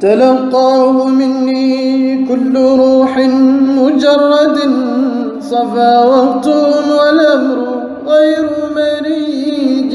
تلقاه مني كل روح مجرد صفا وقت والأمر غير مريج.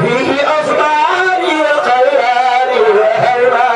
فيه أصنامي وخيراني وهيماني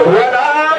ولا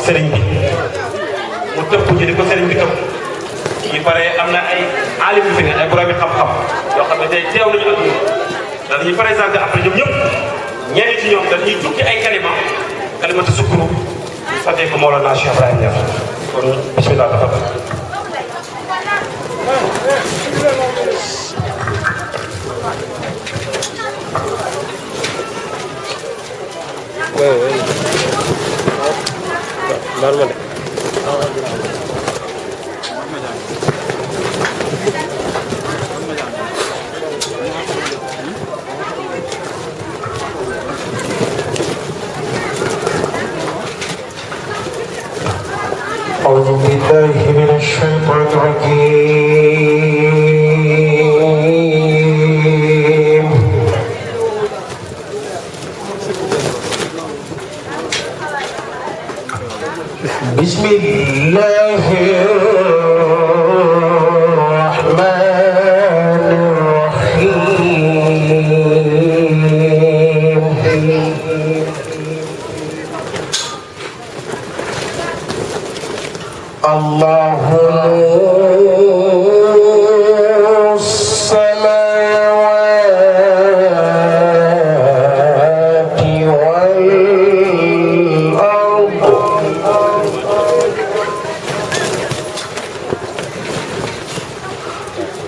sëriñ bi mu tëpp ñu di ko sëriñ bi tëpp yi pare am na ay alim yu fi ne ay borom xam-xam yoo xam ne tey teew nañu ak ñun dañuy présenté après ñoom ñëpp ñenn ci ñoom dañuy jukki ay kalimatu sukuru sante ko Mawlana Cheikh Ibrahima Niass kon bismillah tafadal normal. أعوذ بالله من الشيطان الرجيم بسم الله الرحمن الرحيم الله نور السماوات والأرض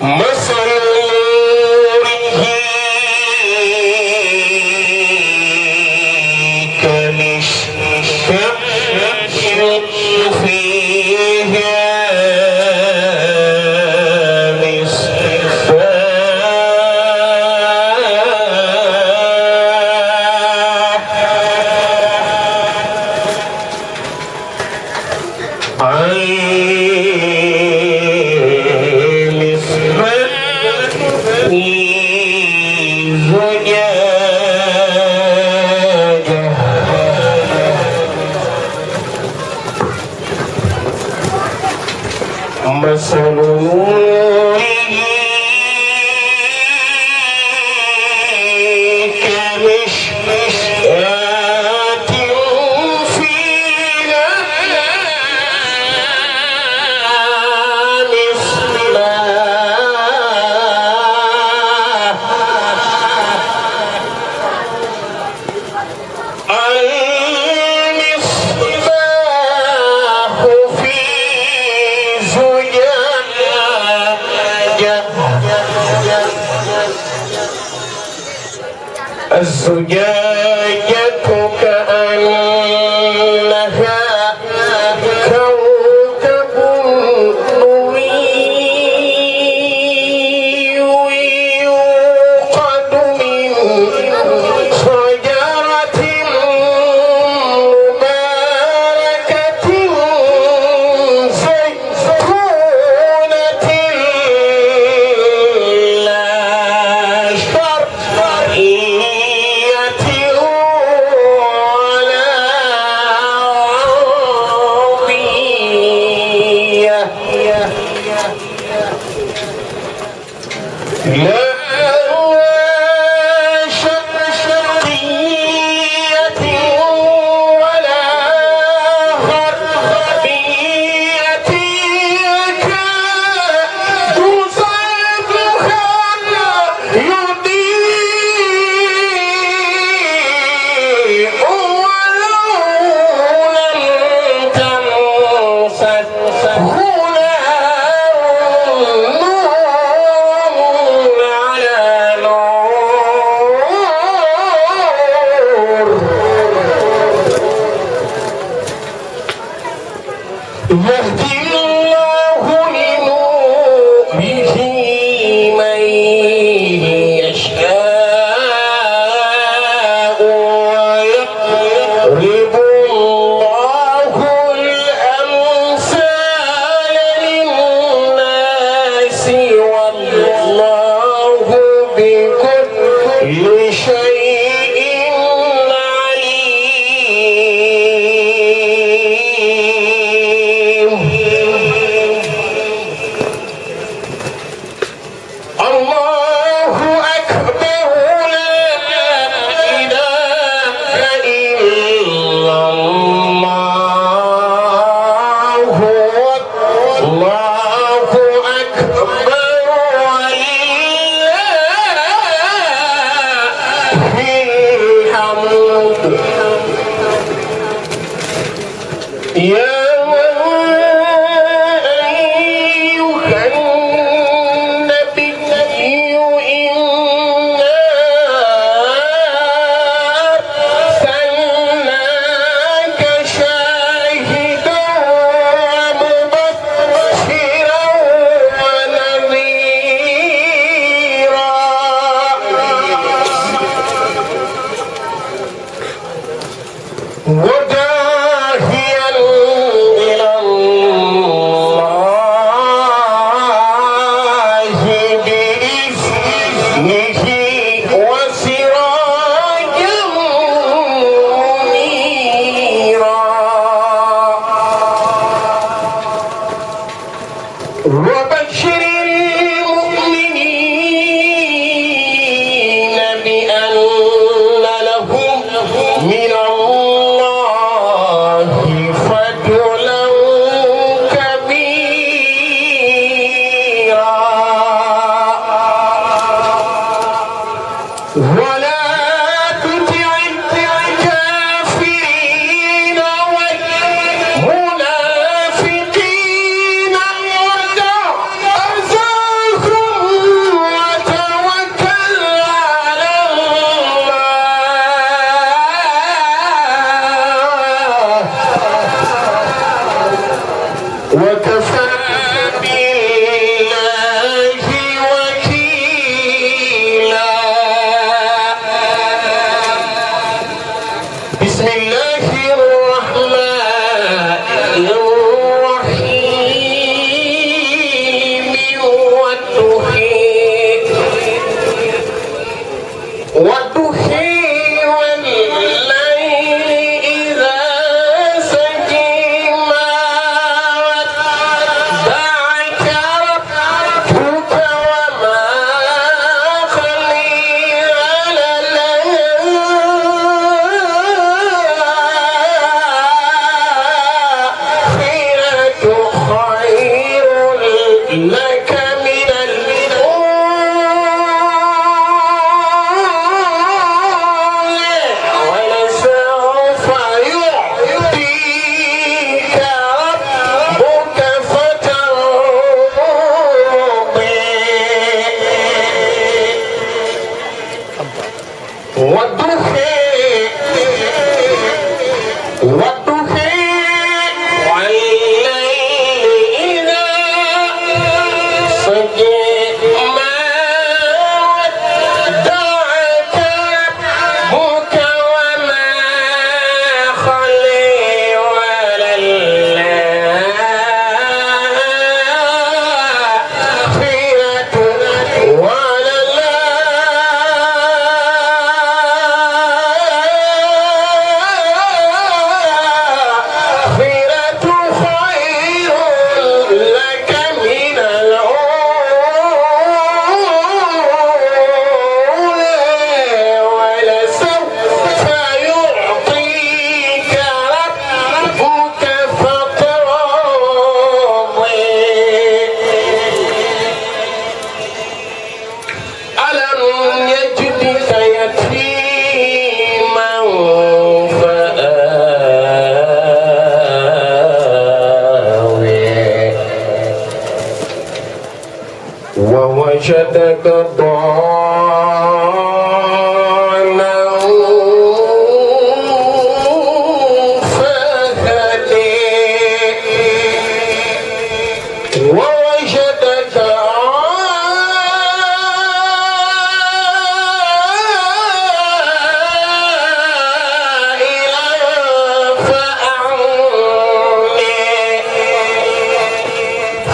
مثل نوره كمشكاة فيها مثل نوره كمشكاة فيها الزجاجة كأنها كوكب دري يوقد من شجرة مباركة زيتونة لا شرقية ولا غربية لا شرقية ولا غربية يكاد زيتها يضيء ولو لم تمسسه نار سوى الله بكل شيء عليم. الله أكبر لا إله إلا الله الله أكبر ولله الحمد. يا أيها النبي إنا أرسلناك شاهدا ومبشرا ونذيرا وداعيا إلى الله بإذنه وسراجا منيرا وبشر المؤمنين بأن لهم من الله فضلا كبيرا ولا تطع الكافرين والمنافقين ودع أذاهم وتوكل على الله وكفى بالله وكيلا. بسم الله الرحمن الرحيم والضحى والليل إذا سجى ما ودعك ربك وما قلى وللآخرة خير لك من الأولى ولسوف يعطيك ربك فترضى. والضحى والليل إذا سجى ما ودعك ربك وما قلى وللآخرة خير لك من الأولى ولسوف يعطيك ربك فترضى. ألم يجدك يتيما فآوى ووجدك ضالا فهدى ووجدك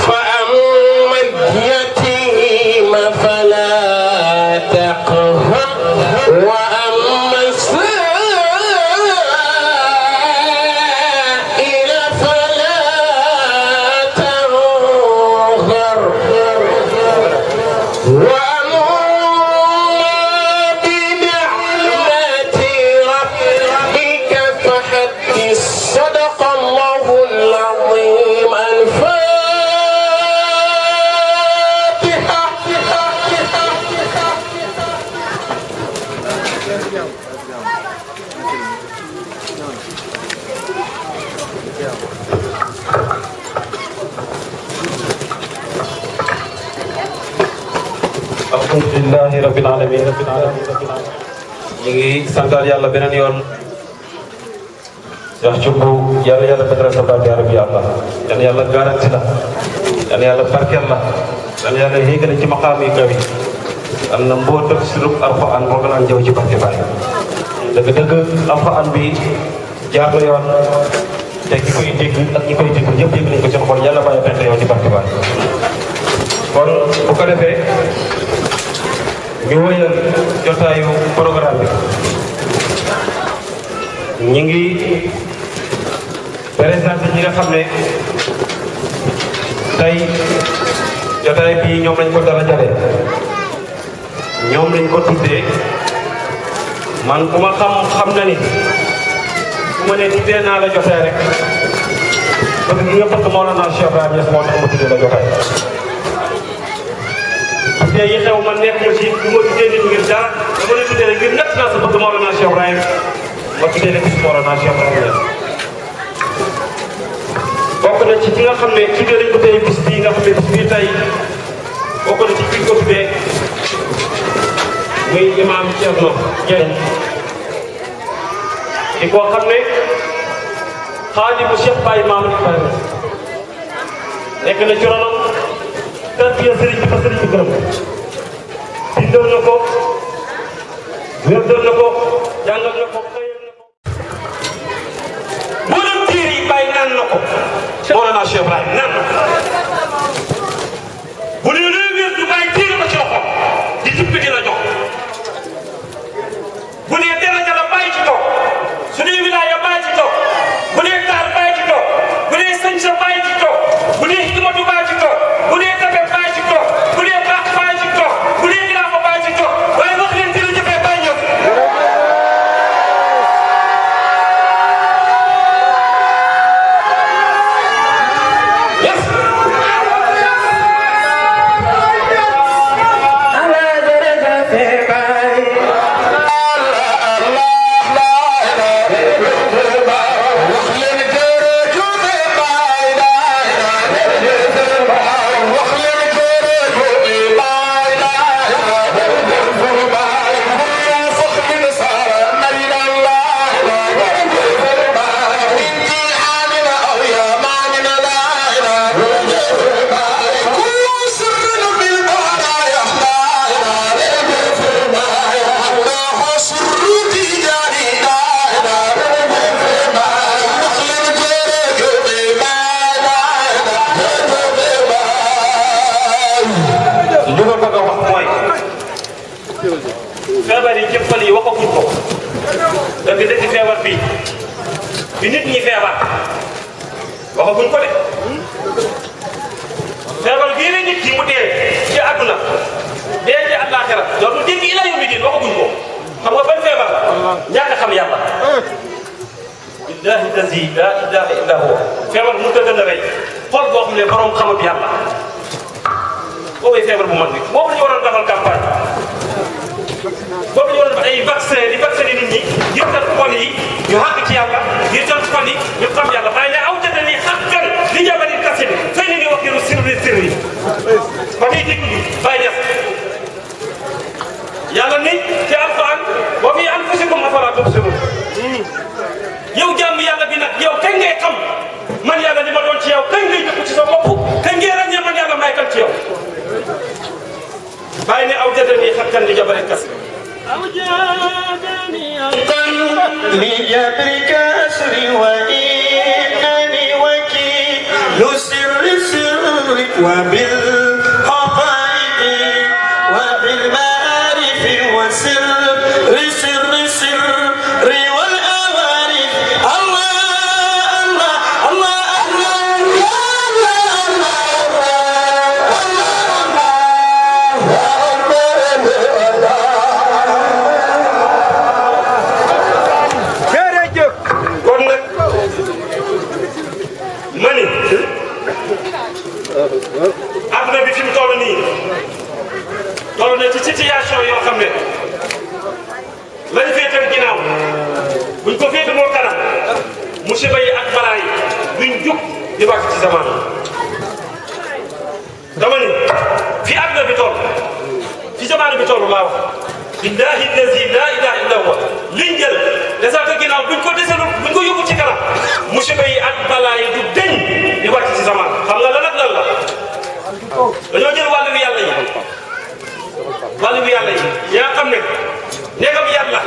فأما اليتيم alhamdulillahi rabbil alamin ñu ngi santal yàlla beneen yoon Cheikh Thioub yàlla dëgëral sa baat yaa rabbi yàlla garanti la yàlla barkeel la yàlla yéegale ci maqaam yi kaw yi am na mboo dëkk si rub alxuraan moo gën a jëw ci barke Baye dëgg-dëgg alxuraan bi jaar na yoon te ki koy dégg ak ñi koy dégg ñëpp yëg nañ ko seen xol yàlla bàyyi fekk yow ci barke Baye kon bu ko defee ñu wëyal jotaayu programme bi ñu ngi présenté ñi nga xam ne tey jotaay bi ñoom lañ ko dara jale ñoom lañ ko tuddee man ku ma xam na ni bu ma nee tuddee naa la jotaay rek bëgg gi nga bëgg Mawlana Cheikh Ibrahima Niass moo tax ma tuddee la jotaay tuddee yi xew ma nekkul ci bu ma tuddee nit ngir dara dama lay tuddee rek ngir nekk naa sa bëgg Mawlana Cheikh Ibrahima ma tuddee la bis Mawlana Cheikh Ibrahima Niass bokk na ci ki nga xam ne tuddee lañ ko tey bis bii nga xam ne bis bii tey bokk na ci ki ko tuddee muy imaam Thierno Dieng di koo xam ne xaadimu Cheikh Baye Mamadou Ibrahima nekk na ci ronam tarbiya sëriñ bi fa sëriñ bi gërëm bindoon na ko wérdoon na ko jàngal na ko xëyal na ko mboolem tiir yi Baye naan na ko Mawlana Cheikh Ibrahima naan na ko bu dee luy wér du Baye tiir ko ci loxo di jubbi di la jox bu dee daraja la bàyyi ci toog su dee wilaaya bàyyi ci toog bu dee taar bàyyi ci toog bu dee sañsa bàyyi ci toog bu dee hikmatu bàyyi ci toog bu dee tabe bàyyi ci toog bu dee baax bàyyi ci toog bu dee ilaafa bàyyi ci toog waaye wax leen jërëjëfee bàyyi ñëw feebar yi jëppal yi waxaguñ ko dëgg feebar bi nit ñi feebar waxaguñ ko de feebar bii la nit ki mu dee ci àdduna dee ci àllaaxira loolu dégg ila yawmi diin waxaguñ ko xam nga ban feebar la ñàkk a xam yàlla billahi lazi la ilaha illa huwa feebar mu tëgg na rey xool boo xam ne borom xamut yàlla boobu feebar bu mag bi boobu la ñu waroon defal campagne boobu ñu waroon def ay vaccin di vacciner nit ñi ngir tal xol yi ñu àgg ci yàlla ngir tal xol yi ñu xam yàlla waaye ne aw jënd ni xàggal li jabari kasin fay ni wax kiru sirri ba ngay dégg bàyyi def yàlla ni ci alquran wa fi anfusikum afala tubsirun yow jàmm yàlla bi nag yow kañ ngay xam man yàlla li ma doon ci yow kañ ngay dëkk ci sa bopp kañ ngay ràññee man yàlla may kan ci yow bàyyi ne aw jëndani xàggal li jabari kasin لجبرك أسري وإنني وكيل سر سرك وبالحقائق وبالمعارف وسر سر سر والأوارف الله الله adduna bi fi mu toll nii toll na ci situation yoo xam ne lañ féetal ginnaaw buñ ko féetaloo kanam musiba yi ak balaa yi duñ jug di wàcc ci zaman dama ni fi adduna bi toll fi jamono bi toll laa wax billahi allazi la ilaha illa huwa liñ jël desal ginnaaw buñ ko desalul buñ ko yóbbu ci kanam musiba yi ak balaa yi du deñ di wàcc ci zaman xam nga lan ak lan la dañoo jël wàllu bi yàlla yi yaa xam ne nekkam yàlla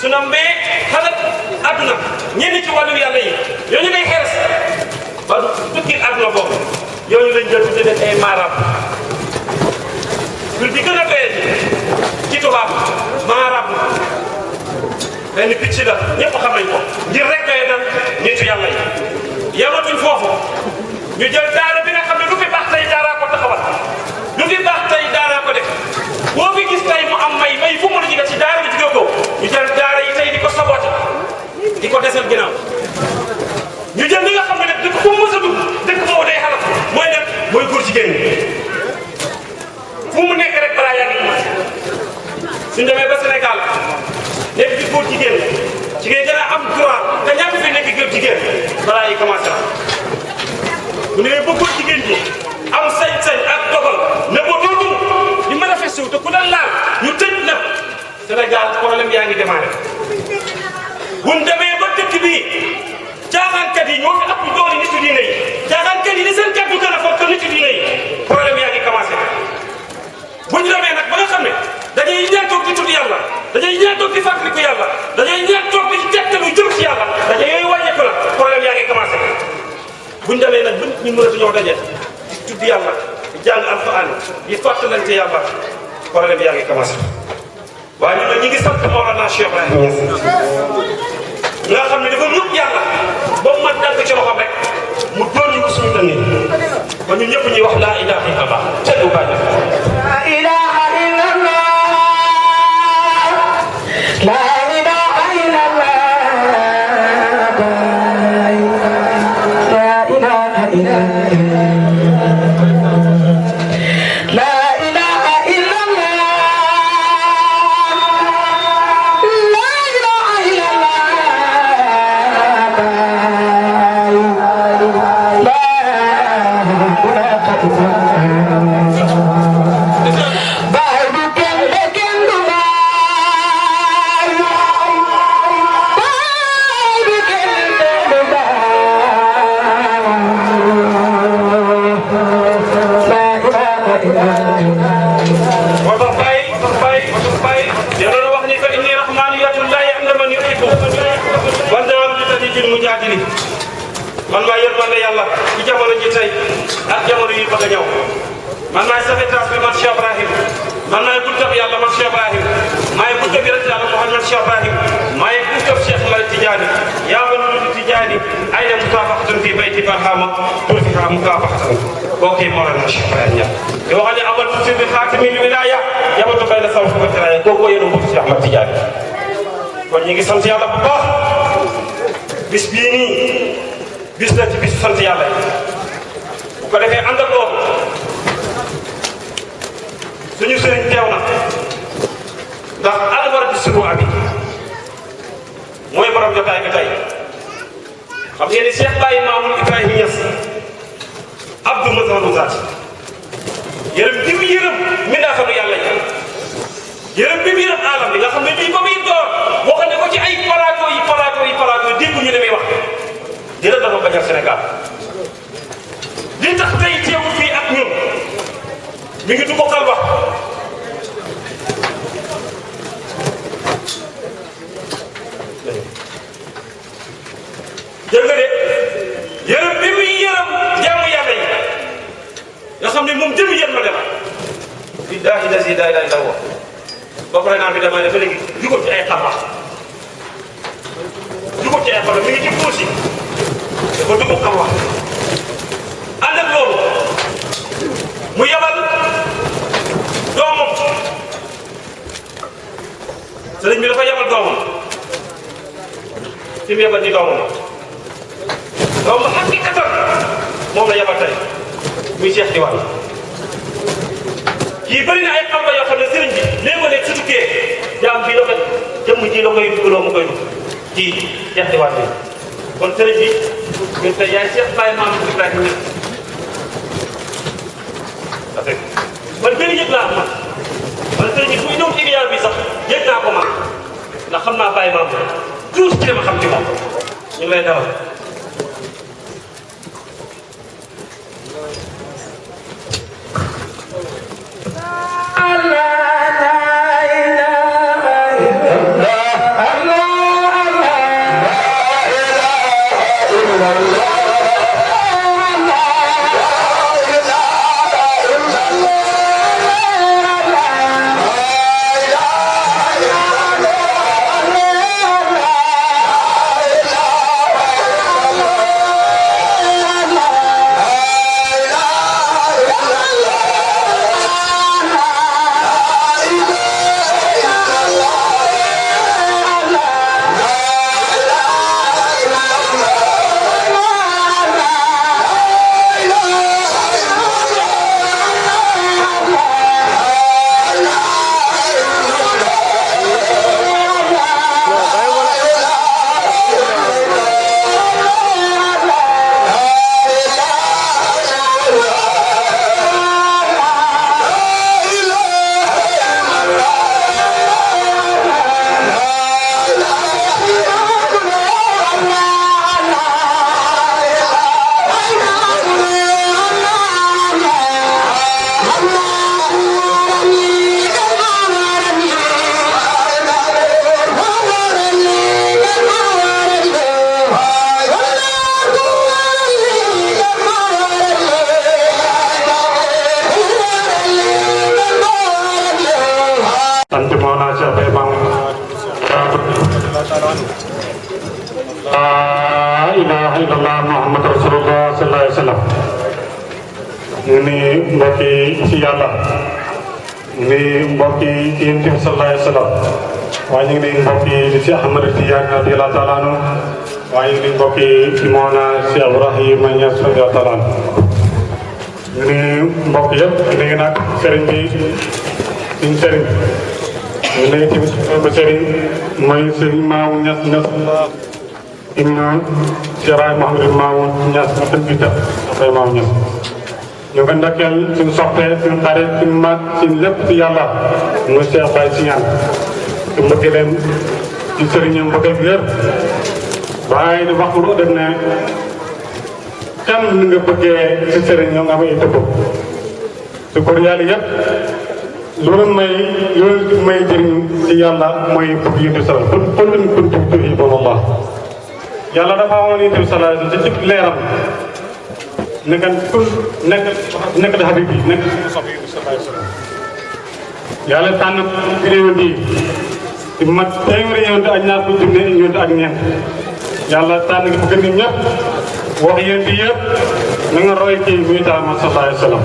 su na mbee xalaat àdduna ñenn ci wàllu yàlla yi ñooñu ngay xeres ba tukki àdduna boobu ñooñu lañ jël tudde leen ay maaraam tur bi gën a doyee ci tubaab maaraam benn picc la ñëpp xam nañ ko ngir rek doyee dal nitu yàlla yi yamatuñ foofu ñu jël daara bi nga xam ne lu fi baax tey daaraa ko taxawal lu fi baax tey daaraa ko def boo fi gis tey mu am may fu mu la jóge ci daara bi jóge ko ñu jël daara yi tey di ko saboté di ko desal ginnaaw ñu jël li nga xam ne nag dëkk fu mu mës a dugg dëkk boobu day xalal mooy def mooy góor jigéen ñi fu mu nekk rek balaa yaa ngi commencé suñ demee ba Sénégal nekk ci góor jigéen ci ngay gën a am droit te ñàkk fi nekk góor jigéen balaa yi commencé la bu ne ba góor jigéen ji am sañ-sañ ak dogal ne ba dootul di manifesté wu te ku daan laal ñu tëj na Sénégal problème yaa ngi démarré buñ demee ba dëkk bii caaxaankat yi ñoo fi ëpp doole nitu diine yi caaxaankat yi ni seen kàddu gën a fort que nitu diine yi problème yaa ngi commencé bu ñu demee nag ba nga xam ne dañuy ñaan toog di tudd yàlla dañuy ñaan toog di fàttaliku yàlla dañuy ñaan toog di tegtalu jëm ci yàlla dañuy yooyu wàññeeku la problème yaa ngi commencé bu ñu demee nag ñu mënatu ñoo daje di tudd yàlla di jàng alxuraan di fàttalante yàlla problème yaa ngi commencé waaye ñun ñu ngi sant Mawlana Cheikh Ibrahima Niass nga xam ne dafa ñëpp yàlla ba mu mat dal ko ci loxoom rek mu doon ñu ko suñu dënn yi ba ñun ñëpp ñuy wax laa ilaha illallah ca du bàyyi La ilaha illallah La ilaha illallah La ilaha illallah La ilaha illallah La ilaha Baye du kenn de kenn du Baye Baye du kenn de du moo tax Baye yàlla na wax ni que inni rahmaniyatun laa ya'lamu man yuhibbu wa naaru li tadidil mujaadili man maa yërmande yàlla ci jamono ji tey ak jamono yi bëgg a ñëw man maay sauvetage bi man Cheikh Ibrahim man maay buntab yàlla man Cheikh Ibrahim maay buntab yonent yàlla Muhammad Cheikh Ibrahim maay buntab Cheikh Malick Tidiane yaa ma nuyu Tidiane ay na mukaafaxatun fi bayti barhama turfiha mukaafaxatan kooku yi moo la Cheikh Ibrahim Niass di wax ne amal tuuti bi xaatimil wilaaya yamatu bayna sawfi wa tiraya kooku yéen a mbokk Cheikh Ahmad Tidiane kon ñu ngi sant yàlla bu baax bis bii nii bis na ci bis sant yàlla yi bu ko defee ànd ak loolu suñu sëriñ teew na ndax alwara di suru abi mooy borom jotaay bi tey xam ngeen ni Cheikh Baye Mamoul Ibrahima Niass Abdou Mazharu Zaat yërëm bi mu yërëm mbindaafanu yàlla yi yërëm bi mu yërëm alam bi nga xam ne bii ba muy door boo xam ne ko ci ay plateau yi dégg ñu demee wax dina dafa bañal Sénégal li tax tey teewul fii ak ñun mi ngi du bokkal wax dégg nga de yërëm bi muy yërëm jaamu yàlla yi nga xam ne moom jëm yéen ma dem billaahi lazi laa ilaaha illa huwa ba pare naa fi damay ne ba léegi jugul ci ay xam-xam jugul ci ay xam mi ngi ci puus yi dafa dugg xam-wax ànd ak loolu mu yabal doomam sëriñ bi dafa yabal doomam fi mu yabal ni doomam ak ki katal moom la yabal tey muy Cheikh Diwane kii bëri na ay xamba yoo xam ne sëriñ bi léeg-léeg su tukkee jaam bii la ko jëmm ji la koy dugaloo mu koy dugg kii Cheikh Diwane bi kon sëriñ bi ñun tey yaay Cheikh Baye Mamoul Ibrahima Niass man benn yëg laa am man tuuti ci li ma xam ci moom ñu ngi lay dalal. ci yàlla ni mbokk yi ci Yonenth bi sallallahu alayhi wa sallam waaye ñu ngi nuyu mbokk yi ci Ahmad Tidiane radiyallahu taala anhu waaye ñu ngi nuyu mbokk yi ci Mawlana Cheikh Ibrahima Niass radiyallahu taala anhu ñu nuyu mbokk yëpp léegi nag sëriñ bi suñu sëriñ ñu nuyu tamit ba sëriñ mooy sëriñ Maamu Niass Niass ibnu Cheikh Mouhamadou Maamu Niass ma tënk bi dafay Maamu Niass ñu ngi ndokkeel suñu soxte suñu xarit suñu mag suñu lépp ci yàlla mu Cheikh Baye si ñaan su mbëgg leen ci sëriñam mbëggal bi yëpp waaye ni waxtu lu dem ne kan ni nga bëggee si sëriñ ñoo nga am ay tëbb su ko yàlla yëpp loolu may jëriñ ci yàlla mooy bëgg yu di sal qul in kuntum tuhibbuuna Allah yàlla dafa amoon Yonenth bi sallallahu alayhi wa sallam ci leeram nekk da habib bi nekk sopp yi sallallahu alayhi wa sallam yàlla tànn réew bi ci mat téeméeri yonent ak ñaar fukki junne yonent ak ñeent yàlla tànn gi bëgg nit ñëpp wax yéen bi yëpp na nga roy kii muy taama sallallahu alayhi wa sallam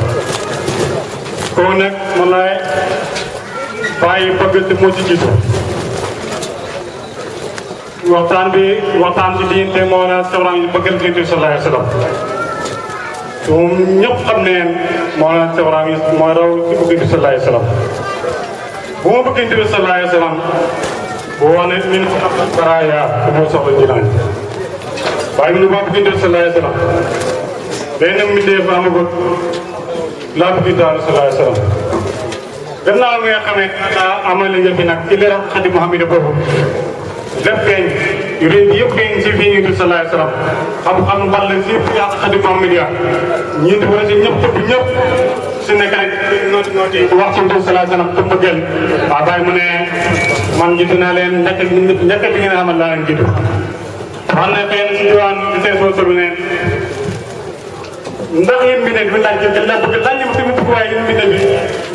koo nekk man lay bàyyi bëgg te moo ci jiitu waxtaan ci diinte moo na sawran yi bëggal Yonenth bi sallallahu alayhi wa sallam moom ñëpp xam ne moo na sawran yi mooy raw ci bëgg Yonenth bi sallallahu alayhi wa sallam bu ma bëgg Yonenth bi sallallahu alayhi wa sallam boo wax ne min ko am baraya ko moo soxla jilaan waaye mu ne maa bëgg Yonenth bi sallallahu alayhi wa sallam benn mbindeef amagut laa bëgg daal sallallahu alayhi wa sallam gannaaw nga xamee amale nga fi nag ci leeral xadi Muhammad boobu lépp feeñ yu réew bi yëpp feeñ si fii Yonenth bi sallallahu alayhi wa sallam xam-xam mbal la si yàq xadi Muhammad ya ñeenti wala si ñëpp tëbb ñëpp su nekk rek nooti wax ci Yonenth bi sallallahu alayhi wa sallam te bëggal waaw bàyyi mu ne man jiitu naa leen njëkk bi ngeen xamal laa leen jiitu wax ne fenn si diwaan di seen soo solu ne ndax yéen bi ne bi laaj la bëgg laaj ma tamit waaye yéen bi ne bi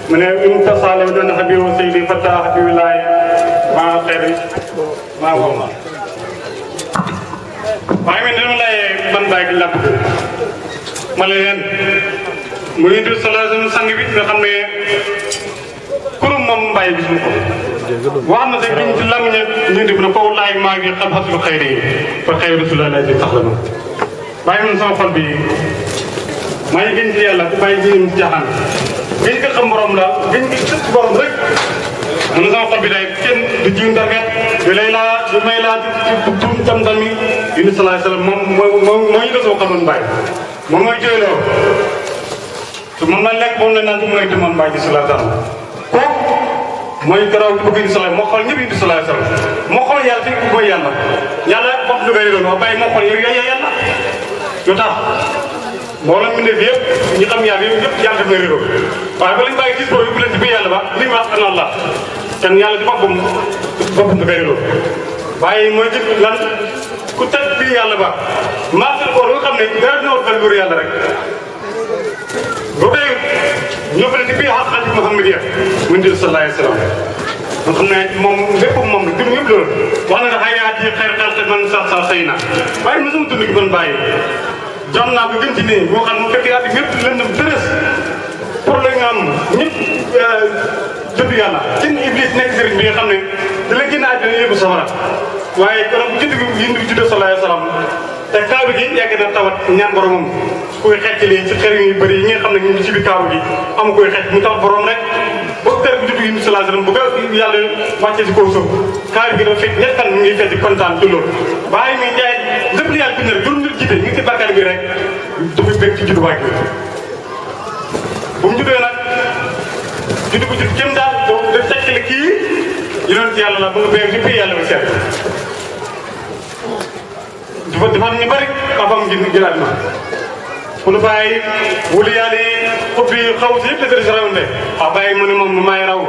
mu ne um tasaalaw doon xabibu seydi fata xabibu laay maa xeeri maa moom waaye man dama lay ban bàyyi gi la bëgg ma leen mu Yonenth bi sallallahu alayhi wa sallam sang bi nga xam ne kurum moom mbàyyi gis mu ko wax na sa giñ ci lamiñe Yonenth bi ne foofu laay maa ngi xam xasul xayri yi fa xayri rasulullah di sax la ma bàyyi man sama xol bi maa ngi gën ci yàlla ku bàyyi jiim ci jaaxaan gën ko xam borom la gën ko sëpp borom rek mu ne sama xol bi day kenn du jiw ndarget du lay laa du may laa ci tuum tam-tam yi Yonenth bi sallallahu alayhi wa sallam moom mooy la soo xamoon Baye moom mooy jooyloo su mën na lekk moom la naan su mooy demoon Baye ji sallallahu alayhi wa sallam kooku mooy garaw bi bëgg indi salaam moo xool ñëpp indi salaam moo xool yàlla fi ku mooy yàlla yàlla bopp lu ngay doon wax bàyyi moo xool yow yàlla lu tax mbooloo mi nekk yëpp ñu xam yàlla yëpp yàlla def na réeroo waaye ba lañ bàyyi gis boobu yëpp leen ci biir yàlla ba li ma wax ana la te yàlla ci boppam da koy réeroo waaye mooy jëf lan ku teg biir yàlla ba marché koor nga xam ne dara dina war a yàlla rek bu dee ñoo fa ne ci biir xaqati Muhammadiya mu ndir sallallahu alayhi wa sallam nga xam ne moom lépp moom la jur yëpp loolu wax na ne xayaat yi xeer xelte man sax xëy na waaye mosuma dund gi man bàyyi jox naa ko gën ci nii boo xam ne fekk yaa di ñëpp lëndëm tërës pour la nga am ñëpp jënd yàlla kenn iblis nekk sëriñ bi nga xam ne da la génn àddina yóbbu safara waaye keroog bu judd gi yi judd sallallahu alayhi wa sallam te kaaw gi yegg na tawat ñaan boromam kuy xeec lii ci xer yu bëri yi nga xam ne ñu ngi ci biir kaaw gi am koy xeec mu tax borom rek boo keroog bu judd gi sallallahu alayhi wa sallam bu ko yàlla wàccee ci kaw suuf kaaw gi dafa fekk ñett fan mu ngi fekk kontaan ci loolu waaye muy njaay lépp li yàlla bind rek juróom nit jiite ñu ngi ci bàkkaar bi rek dafa bëgg ci judd waay bu mu juddee nag judd bu judd jëm daal boobu da tekkale kii yonent yàlla la ba nga béy ci biir yàlla bi seet dafa ñu bëri avant mu jëlaat ma pour bàyyi wuli yàlla yi xubbi xaw si yëpp la dëgg rawante ah bàyyi mu ne moom maay raw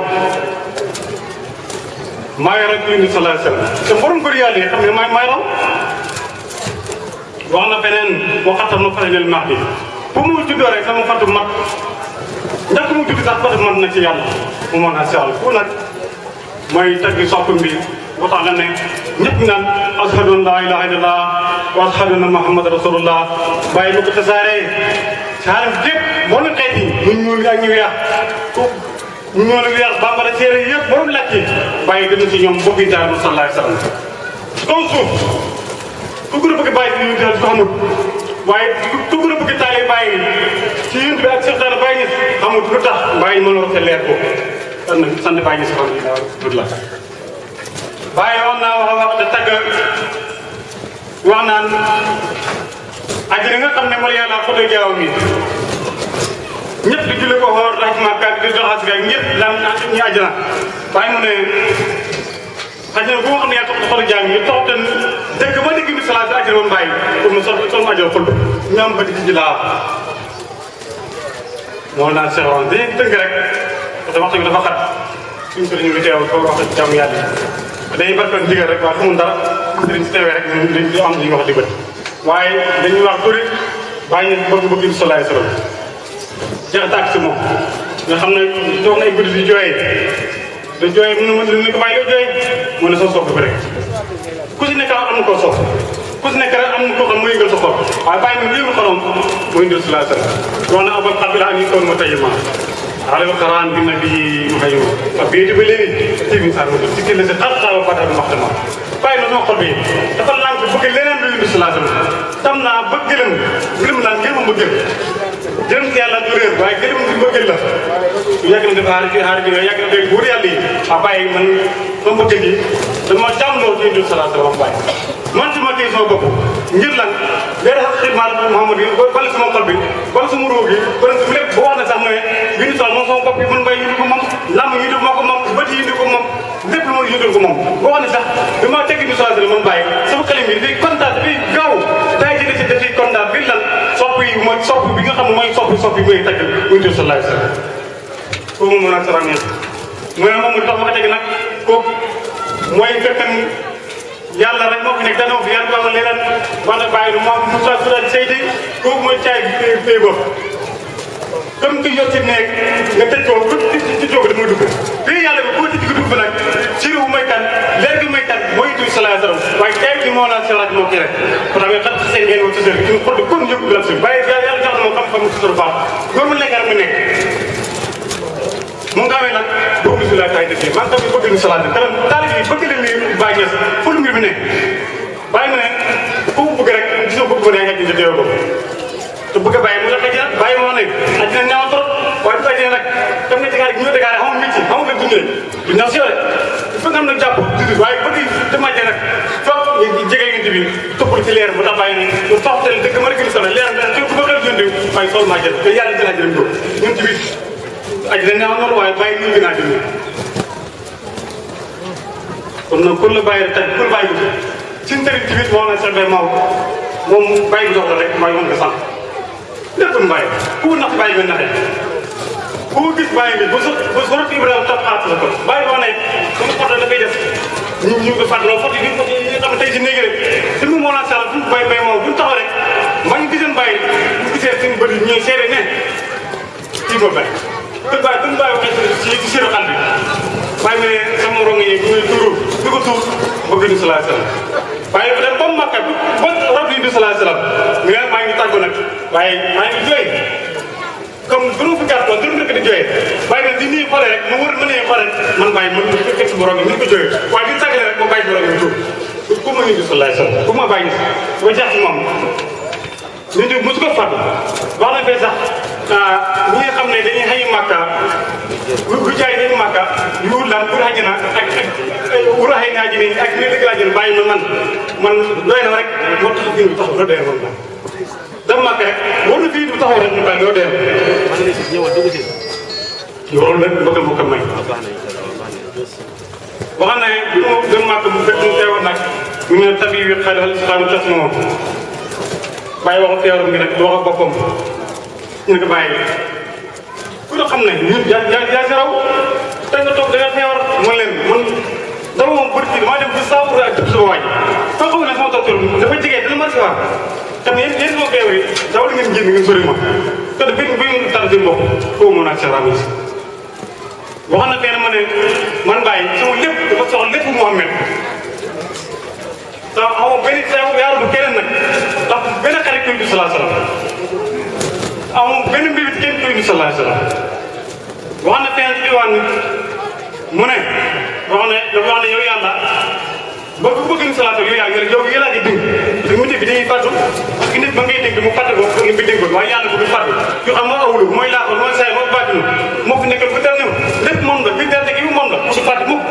indi sallallahu alayhi wa sallam te borom góor yàlla yi xam ne maay raw wax na feneen waxatam na fay leen max bi pour mu juddoo rek sama fatu mat ndax mu judd sax fatu mat na ci yàlla mu mën a seexal fu nag mooy tagg soppam bi boo tax la ne ñëpp naan ashhadu an laa ilaaha illallah wa ashhadu anna muhammad rasulullah bàyyi lu ko tasaaree saaram yëpp moo leen xeet yi ñu ñuul ak ñu weex ñu ñuul ak weex bambara séeréer yëpp borom laajte bàyyi gën ci ñoom bokk yi daal sallallahu alayhi wa sallam kaw suuf ku gën a bëgg bàyyi ñu ko xamut waaye ku gën a bëgg taale bàyyi ci yéen bi ak seetaan bàyyi ñi xamut lu tax bàyyi mën a rafet leer ko sant bàyyi ñi si xam la bàyyi wax naa wax da tagg wax naan àjjana nga xam ne mooy yàlla ko doy jaaw mi ñëpp di julli ko xoor laaj ma kàddu di doxas ga ñëpp lan ñu àjjana bàyyi mu ne àjjana bu ma xam ne yaa tax xolu jaam yi tax ten dëgg ma dégg bi salaat bi àjjana woon bàyyi pour mu sol mu àjjana xol ñu am ba di ji laa moo naan Cheikh wax dañuy tënk rek parce que waxtu bi dafa xat suñu sëriñ bi teew ko wax jàmm yàlla dañuy barkoon digal rek waaye xamul dara sëriñ si teewee rek ñu am li nga wax di bët waaye dañuy wax turi bàyyi bëgg bi sallallahu alayhi wa sallam jeex tàkk si moom nga xam ne toog na ay guddi di jooyee da jooyee mën na ko bàyyi loo jooyee mu ne soo sopp bi rek ku si nekk am na koo sopp ku si nekk rek am na koo xam mu yëngal sa xol waaye bàyyi na léegi xolom mu indil sallallahu alayhi wa sallam wax na abal xabila an yi koon ma tayima على القرآن بالنبي مخيم أبيت بليني تيجي صار مدة تكلم زي خاصة وبعد المحتمل باين ما نقول بيه تقول لهم بقول لنا بيجي بسلاسل تمنا بقولهم بقولهم لان كلهم بقول جرم كيالا دورير باي كلهم بقول لا يا كلام ده هارجي يا كلام ده بوري علي أباي من بقول لي لما جام لو تيجي بسلاسل أباي man ci ma tey sama bopp ngir lan leer xaq xidmaat Muhammad yi bal sama xol bi bal sama ruux gi kon lépp bu wax na sax mooy bi ñu toll moom sama bopp bi mën bay ñu ko moom lamb ñu def moo ko moom bët yi ñu ko moom lépp lu ma yëndal ko moom boo wax ne sax bi ma tegg ñu changé man bàyyi sama xalim bi dafay kontaan dafay gaaw day jële si dafay kontaan bi lan sopp yi mooy sopp bi nga xam ne mooy soppi mooy tagg muy tur sallallahu alayhi wa sallam foofu moom mën a sara neex mooy moom mu tax ma ko teg nag kooku mooy fekkan yàlla rek moo fi nekk danoo fi yàlla ba leneen wax na bàyyi moom mu sa surat seydi kooku mooy caay fay bopp comme que yor ci nekk nga tëj ko ci jóg damay dugg fii yàlla bi boo tëj ko dugg fa nag siri bu may kan leer gi may kan mooy tuuti sallallahu alayhi wa sallam waaye caay bi moo naan salaat moo kii rek kon xam nga xam seen ngeen woon tësër bi xool kon yëpp bi la si bàyyi yàlla jox na moom xam-xam mu tësër baax loolu mu nekk rek mu nekk mu nga amee nag boobu si laa taay dëkkee man tamit bëgg ñu salaat kanam taalib yi bëgg leen ni bàyyi ñes fu lu mbir bi nekk bàyyi ma ne ku bëgg rek gis nga bëgg ba ne nga ci teew ko te bëgg a bàyyi mu la xëy na bàyyi moo ne àddina ñaaw trop waaye bu àddina nag tam nga tegaare gi ñoo tegaare xamul métier xamul nga dundee du ñaaw si yow de fa nga am nag jàpp didi waaye bëgg demajee nag foog jege ngeen bi toppal ci leer bu tax bàyyi ne ñu toxtal dëgg ma rek solo leer ku ma xel jënd waaye sol maa jël te yàlla jëlaa jëlam ko ñun ci biir àddina ñaaw noonu waaye bàyyi ñu gën a jënd kon nag pour la bàyyi tey pour bàyyi ko suñu tëri tamit moo na Cheikh Baye Maw moom bàyyi dox la rek mooy mën nga sant lépp mu bàyyi ku nax bàyyi nga naxee ku gis bàyyi nga ba sorot Ibrahima topp xaat la ko bàyyi boo ne sama photo dafay def ñu ko fàttaloo photo yi nga xam ne tey si néegi rek si mu moo naa sall fu mu Baye Maw bu ñu taxaw rek maa ngi giseen bàyyi bu gisee seen bët yi ñooy seede ne kii ko bàyyi te bàyyi bu ñu bàyyi waxee ci séeru xal bi bàyyi ma ne sama rongo yi bu ngay tuuru di ko tuur bëgg ñu salaa salaam waaye bu dem ba mu makka ba rob yi du salaa salaam nga maa ngi tàggu nag waaye maa ngi jooy comme bu nu fi gàttoon du nekk di jooy bàyyi na di nii xoolee rek mu wër ma nee xoolee man bàyyi mën ko fekk si borom bi ni ko jooyee waaye di tàggale rek ma bàyyi borom bi tuur ku ma ñu du salaa salaam ku ma bàyyi ba jax si moom nit ñi mosu ko fàttu wax na fee sax ñi nga xam ne dañuy xëy Makka bu jaay dañuy Makka yu wut lan pour xëy na ak wur a xëy na ji ak ni dëgg laa jël bàyyi man doy na rek moo tax fii bi taxaw doy na man dem Makka rek war na fii bi taxaw rek ñu bàyyi loo doy loolu nag bëgg mu ko may waxam ne bu ma dem Makka bu fekk mu teewoon nag ñu ne tabi wi xel xel tas moom bàyyi waxu feebaram gi nag du wax ak boppam ñu ko bàyyi ku ne xam ne ñun yaa si raw te nga toog da nga feebar man leen man dama moom bëri ci damaa dem ba 100 ak jub sama waaj soo xam ne sama docteur dafa jigee dina ma si wax te yéen moo feebaree dawal ngeen génn ngeen sori ma te de bi ngeen tar seen bopp foofu moo naag sa ram yi waxoon na fenn ma ne man bàyyi sama lépp dafa soxla lépp Mouhamed te amoo benn yaaru bu keneen nag ndax benn xarit kuy du salaa salaam amoo benn mbir kenn kuy du salaa salaam wax na fenn ci Diwane mu ne dafa wax ne yow yàlla bëgg ñu salaa salaam yow yàlla di dégg parce que nit bi dañuy fàttu parce que nit ba ngay dégg mu fàtte ko nga bi dégg ko waaye yàlla ko du fàttu yu xam moo awlu mooy laaxal mooy saay mooy bàttinu moo fi nekkal bu tel new lépp moom la bi terte gi moom la su fàtte mukk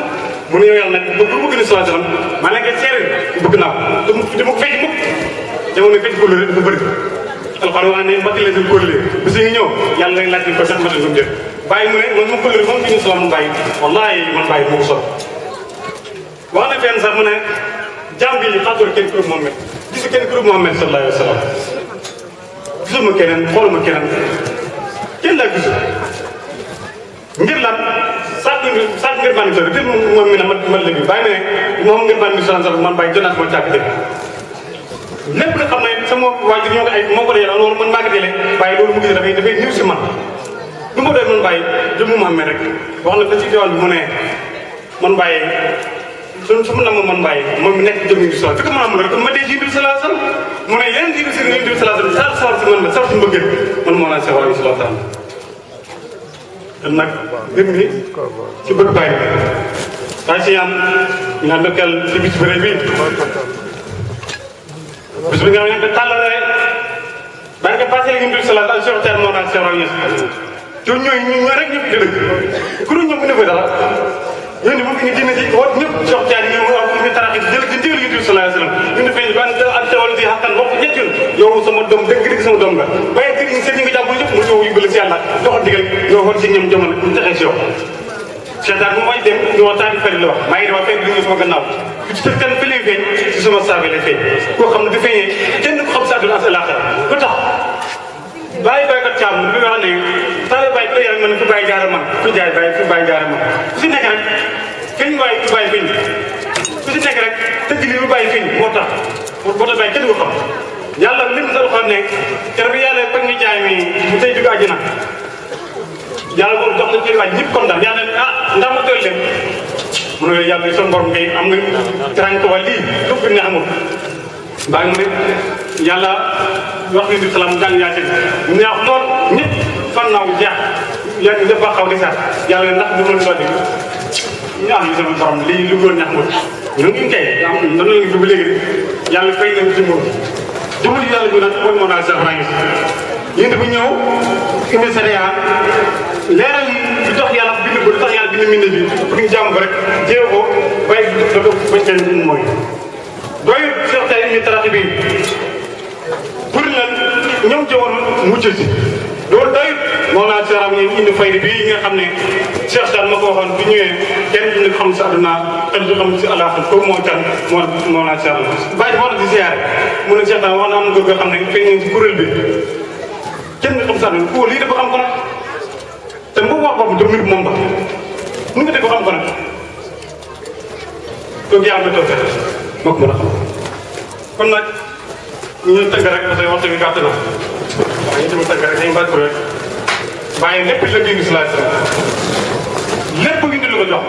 mu ne yow yàlla nag bëgg ñu salaa salaam maa ngi leen seere bëgg naa ko te mu fecc mukk jamono fecc ko dafa bëri alxuraan wax ne mati leen seen kóllëre bis yi ñëw yàlla lañ laaj ko sax mati ko jël bàyyi mu ne man ma kóllëre moom fi ñu salaam mu bàyyi wallaahi man bàyyi moo ko sol wax na fenn sax mu ne jàmm bi xaatul kenn kuréel Muhammad gisu kenn kuréel Muhammad sallallahu alayhi wa sallam gisuma keneen xooluma keneen kenn laa gisu ngir lan sàkk ngir bànni sori te moom mi ne ma léegi bàyyi ne moom ngir bànni sori man bàyyi jonaat ma càkk dëgg lépp nga xam ne sama waajur ñoo ko ay moo ko dee loolu man maa ngi dele bàyyi loolu mu gis dafay ñëw si man lu ma doon man bàyyi jëmmu Muhammad rek wax na fa ci Diwane bi mu ne man bàyyi su ma nama man bàyyi moom mi nekk jëm di sol fi ko mën a mën rek ma dee ci biir salaa sallam mu ne yeneen jiitu si biir salaa sallam sawar si man la sawar si mbëggeel man moo naan Cheikh alayhi salaatu salaam kon nag mbir mi ci bëgg bàyyi daa si am ñu naan dëkkal ci bis bëre bi bis bi nga xam ne tàllale bari nga passé léegi mbir salaa Cheikh Terre moo naan Cheikh alayhi te ñooy rek ñëpp di dëgg ku dul ñëpp ne fa dara ñooñu bu fi ñu dina ci wat ñëpp Cheikh Tidiane ñu wax ñu taraxi jël ci ndigal yi sallallahu alayhi wasallam ñu ne fay ban ak tawal di xaqan wax ñett yow sama doom dëgg sama doom nga waaye kër yi seen ñi nga jàpp ñëpp mu ñëw yóbbale si yàlla doxal digal ñoo xool si ñoom jamono ñu taxee si yow Cheikh daal moom mooy dem ñu waxtaan di fari la wax maa ngi dama fekk di ñëw sama gannaaw ku ci tëf kenn fi lay feeñ si sama saabe lay feeñ koo xam ne du feeñee kenn ko xam sa àdduna ak àllaaxira lu tax bàyyi baykat caam bi nga xam ne taale bàyyi bi la yàlla man fi bàyyi jaara man ku jaay bàyyi fi bàyyi jaara man ku si nekk rek feeñ waaye ku bàyyi feeñ ku si nekk rek tëgg li lu bàyyi feeñ moo tax boo tax bàyyi kenn ko xam yàlla lim sa xam ne keroog bi yàlla ba nga jaay mi mu tey dugg àjjana yàlla boobu jox na ci waaj ñëpp kontaan yàlla ne ah ndax ma doy leen mu ne yàlla son borom ngay am nga teraanga ko wàll lii lépp ne amul bàyyi mu ne yàlla wax ni di salaam jàng yaa mu neex lool ñëpp fan naaw jeex yaa ngi ba xaw di sax yàlla ndax du mën soo dégg ñu am sama borom lii lu góor ñax mul ñu ngi kay am nan la ngi fi ba léegi yàlla fay na jumbo jumbo yàlla bi nag mooy moo naa sax rangi yéen dafa ñëw indi sariya leeral yi tax yàlla bind ko tax yàlla bind minde bi pour ñu jàmm ko rek jéego ko bàyyi da doog bañ kenn mooy doyul Cheikh tey ñu taraxi bi pour lan ñoom jawoon mucc si loolu doyul moom laa seeram ñu indi fayda bii nga xam ne Cheikh Sall ma ko waxoon bi ñëwee kenn duñu xam si àdduna kenn du xam si àllaaxira kooku moo can moo laa seeram bàyyi wax na si ziyaare mu ne Cheikh Sall wax na am na góor nga xam ne feeñ nañ si kuréel bi kenn nga xam si àdduna ko lii dafa am ko nag te mboobu wax boobu te mbir moom ba nu nga def ko xam ko nag kooku yaa am na toog moo ko mën a xam kon nag ñu tënk rek parce que waxtu bi gàtt na waaw ñu tamit tënk rek dañu bàyyi ko rek bàyyi lépp la génn si laaj lépp indi lu ko jox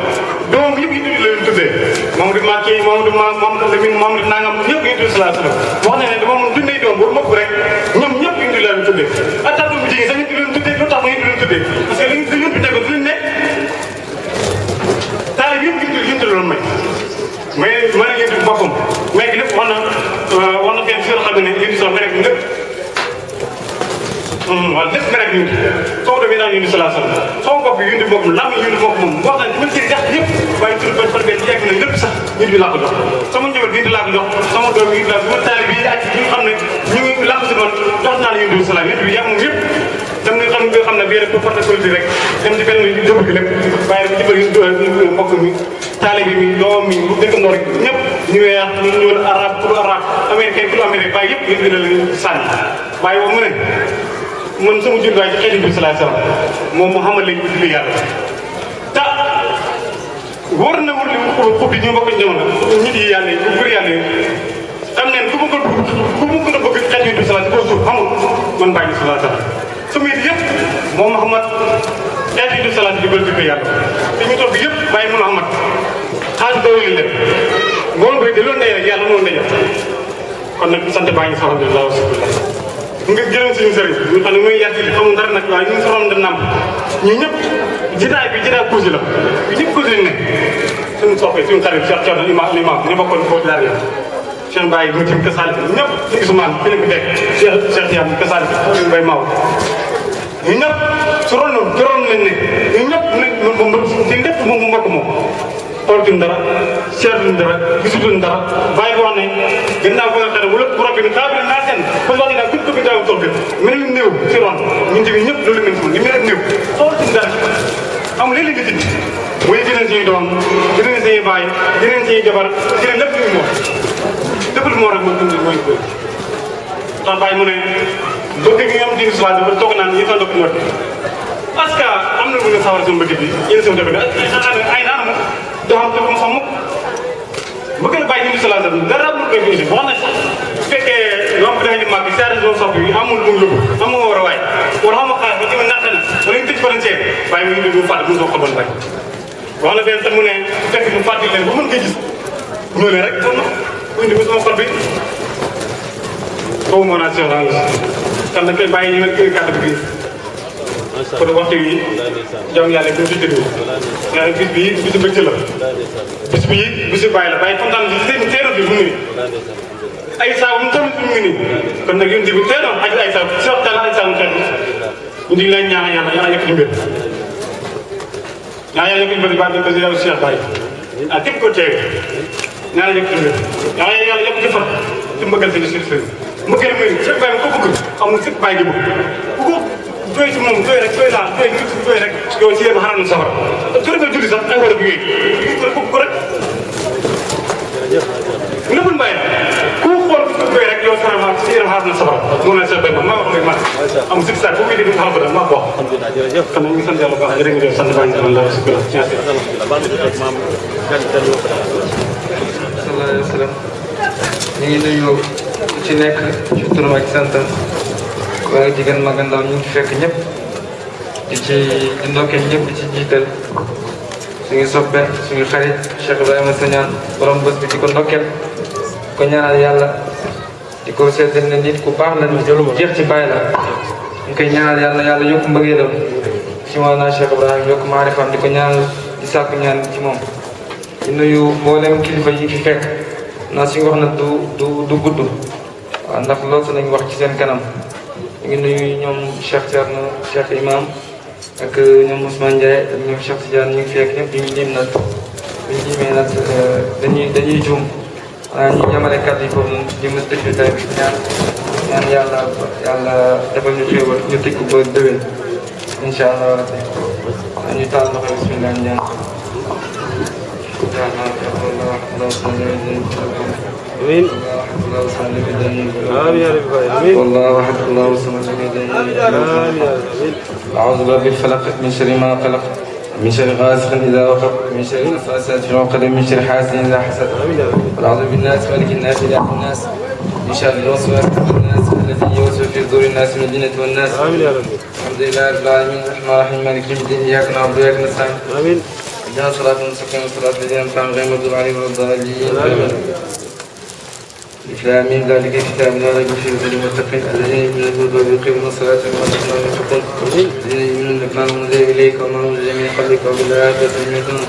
doom yëpp indi la leen tuddee moom di ma kii moom di ma moom di nangam ñëpp indi si laaj wax na ne dama mun dundee doom bu mokk rek ñoom ñëpp indi la leen tuddee attaque bu jigéen sax indi leen tuddee lu tax mu indi leen tuddee parce que li ñu fi tegoon fi ne taal yëpp indi loolu may mën a yëngu boppam mais lépp wax na kenn si yoo xam ne yëngu sax rek lépp waaw lépp rek ñu ngi soo demee naan yëngu salaa salaam sama bopp yi yëngu boppam lam yëngu bopp moom wax nañ mën ci jax yëpp waaye tur ban benn yegg na lépp sax nit bi laa ko jox sama njaboot bi laa ko jox sama doom yi laa sama taali bi ak ñi nga xam ne ñu ngi làq si man jox naa la yëngu salaam nit bi yàgg moom yëpp dem nga xam ne bii rek pour porte politique rek dem ci benn jëmm gi lépp bàyyi rek jëbal mbokk mi taalibe mi doom mi mu dëkk Ndor ñëpp ñu weex ñu ñuul arab pour arab américain pour américain bàyyi yëpp yëpp dina leen sànni bàyyi boobu mu ne man sama jurwaay ci xeetu bi salaay salaam moom Muhammad lañ ko julli yàlla te wóor na wóor li xub bi ñu bokk jamono nit yi yàlla yi bëri yàlla yi xam ne ku mu gën a bëgg xeetu bi salaay ko suuf xamul man bàyyi salaay salaam sama it yëpp moom Muhammad xeetu bi salaay di bëgg yàlla te ñu toog yëpp bàyyi mu Muhammad xaalis doyul leen ngoon koy delloo ndey rek yàlla noonu la jox kon nag sant baa ngi alhamdulilah wa shukr nga jëloon suñu sëriñ ñu xam ne muy yàtt yi xamul dara nag waaye ñu ngi soxla dem nàmp ñu ñëpp jitaay bi jitaay cousi la bi ñëpp cousi lañ ne suñu soppee suñu xarit Cheikh Thierno imam ñu bokkoon foofu daal yàlla Cheikh Baye mu tim kasaali ñëpp ci Ousmane fi la ko teg Cheikh Tiam kasaali ñu bay maaw ñu ñëpp su ron noonu joroon lañ ne ñu ñëpp nag ci lépp moom mu mbokk moom xoolatuñ dara seetluñ dara gisatuñ dara bàyyi ko wax ne gannaaw ba nga xam ne wala bu rafet ni daa bi naa seen parce que wax dëgg yàlla daaw toog mel ni néew si ron ñun tamit ñëpp loolu lañ mën li mel néew xoolatuñ dara am léeg-léeg nga dindi muy jëleen suñuy doom jëleen suñuy baay jëleen suñuy jabar jëleen lépp luy moo lépp lu moo rek mooy dund mooy góor tax bàyyi mu ne bëgg gi nga am diine soit dafa toog naan yëpp a ndokk ñor parce que am na lu nga sawar suñu bëgg bi yéen sama dëgg ay naan moom doo xam te mu xam mukk bëgg na bàyyi ñu sallallahu alayhi wasallam dara mu koy indi wax na sax bu fekkee yomb dafa di màgg saa région sopp yi amul lu mu lëbb amul war a waay wala xam nga xaalis ba ci ma naqal wala ñu tëj frontière bàyyi mu ngi mu fàtte mu soo xamoon bàyyi wax na benn te mu ne fekk mu fàtte leen ba mën koy gis ñoo leen rek kon bu indi ko sama xol bi foofu moo naa seetaan kan na koy bàyyi ñu mel kii kàddu bi kon waxtu yi jaww yàlla gën si déglu yàlla bis bii bisu bëccëg la bis bii bisu bàyyi la bàyyi kontaan si seen teeru bi mu ngi nii ay saa mu toll mu ngi nii kon nag yéen bi teeroon ak ay saa si waxtaan ay saa mu xeetu ñu ngi lay ñaanal yàlla yàlla yëkkati mbir yàlla yëkkati mbir baax na ko si yow Cheikh Baye ah képp ko teew ñaanal yëkkati mbir yàlla yëpp ci far ci mbëggal si si sëriñ mbëggal mbir Cheikh Baye ko bëgg amul si Baye gi bëgg doy si moom doy rek doy naa doy rek yow si yéen xaral na safara su nga julli sax ay war a yooyu ko rek lépp mbay ku xool doy rek yow vraiment si yéen xaral na safara mun na seet bay maa wax man am si saa bu muy dégg xam ko maa ko wax kon ñu sant yàlla baax jërë ngeen sant baa ngi la si kula sallallahu alayhi wa sallam ñu ngi nuyu ci nekk ci turam ak santam waaye jigéen mag ndaw ñu ngi fekk ñëpp di ndokkeel ñëpp di ci jiital suñu soppe suñu xarit Cheikh Ibrahima Sagnane borom bés bi di ko ndokkeel ko ñaanal yàlla di ko seetal ne nit ku baax la ñu jeex ci bàyyi la ñu koy ñaanal yàlla yàlla yokk mbëggeelam ci maanaam Cheikh Ibrahima yokk maarifam di ko ñaanal di sàkku ñaan ci moom di nuyu mboolem kilifa yi fi fekk naa suñu wax na du gudd waaw ndax loolu nañ wax ci seen kanam ñu ngi nuyu ñoom Cheikh Thierno Cheikh Imam ak ñoom Ousmane Ndiaye ak ñoom Cheikh Tidiane ñu ngi fekk ñëpp ñu ngi lim nag bu ñu limee nag dañuy juum xanaa ñu yamale kàddu yi foofu noonu jëm a tëj tay bi ñaan yàlla defal ñu xéewal ñu tëj ko ba déwén incha allah rabbi ñu taal loxo bismillah ñaan آمين آمين يا رب آمين والله أحد الله الصمد لم يلد ولم يولد آمين يا رب آمين أعوذ برب الفلق من شر ما خلق من شر غاسق إذا وقب من شر النفاثات في العقد من شر حاسد إذا حسد آمين يا رب والأعوذ بالناس ملك الناس إله الناس من شر الوسواس الناس الذي يوسوس في صدور الناس من الجنة والناس آمين يا رب الحمد لله رب العالمين الرحمن الرحيم مالك يوم الدين إياك نعبد وإياك نستعين آمين اهدنا الصراط المستقيم صراط الذين أنعمت عليهم غير المغضوب عليهم ولا الضالين إسلامين ذلك كتاب لا ريب فيه هدى للمتقين الذين يؤمنون ويقيمون الصلاة ومما رزقناهم ينفقون الذين يؤمنون بما أنزل إليك وما أنزل من قبلك وبالآخرة هم يوقنون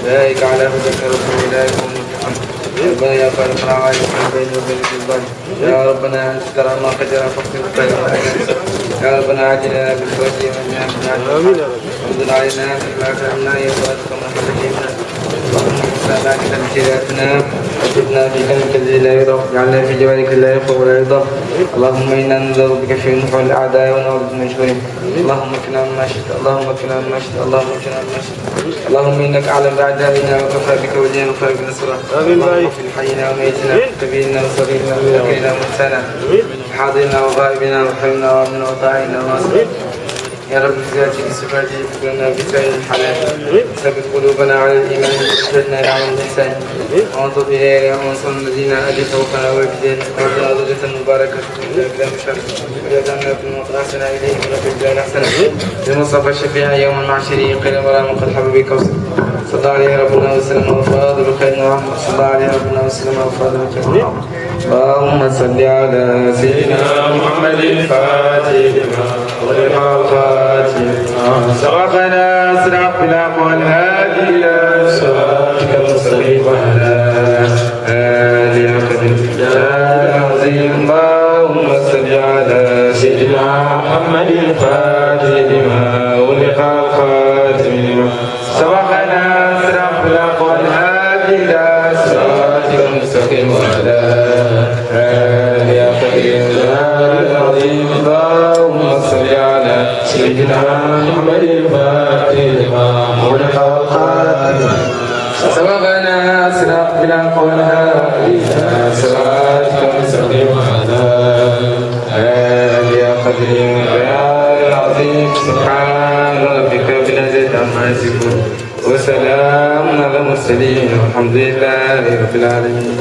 أولئك على هدى من ربهم أولئك هم المفلحون ربنا يا خالق العوالم احكم بيننا وبين الظالم يا ربنا أنت ترى ما قدر فاغفر خير ما يا ربنا عاجلنا بالفرج ومنها من عجل وانزل علينا بما كرمنا يا خالق ما حكيمنا اللهم صل على امتلاءاتنا وجبنا في كلمك الذي لا يضاف جعلنا في جوارك لا يخفى ولا يضاف اللهم انا ننظر بك في نحور الاعداء ونعوذ بك من شرورهم اللهم اكفنا مما شئت اللهم اكفنا مما شئت اللهم اكفنا مما شئت اللهم انك اعلم باعدائنا وكفى بك وليا وكفى بك نصرا اللهم اغفر لحينا وميتنا كبيرنا وصغيرنا وذكرنا وانثانا حاضرنا وغائبنا وحلنا وامنا وطاعنا واسرنا يا رب بذاتك صفاتك اكرمنا بسائر الحلال ثبت قلوبنا على الايمان واشهدنا لعمل الانسان وانظر الينا وانصر الذين ادي فوقنا وابدين وابنا ذريه مباركه كلام شرف وجعلنا في الموت احسن اليك وفي الدار احسن للمصطفى الشفيع يوم المعشر قيل مرام قد حب بك صلى عليه ربنا وسلم وفاضل خيرنا ورحمه صلى عليه ربنا وسلم وفاضل خيرنا اللهم صل على سيدنا محمد الفاتح لما ولقى الخاتم سبقنا اسرع بالاقوال هادي الى صراطك المستقيم وعلى اله العظيم اللهم صل على سيدنا محمد الفاتح لما ولقى الخاتم سبقنا اسرع بالاقوال هادي الى صراطك المستقيم وعلى سيدنا محمد الفاتح لما أغلق الخاتم سبقنا أسرق بالأقوال إلى صراطك المستقيم وعلى آله قدر العظيم سبحان ربك رب العزة عما يصفون وسلام على المرسلين والحمد لله رب العالمين.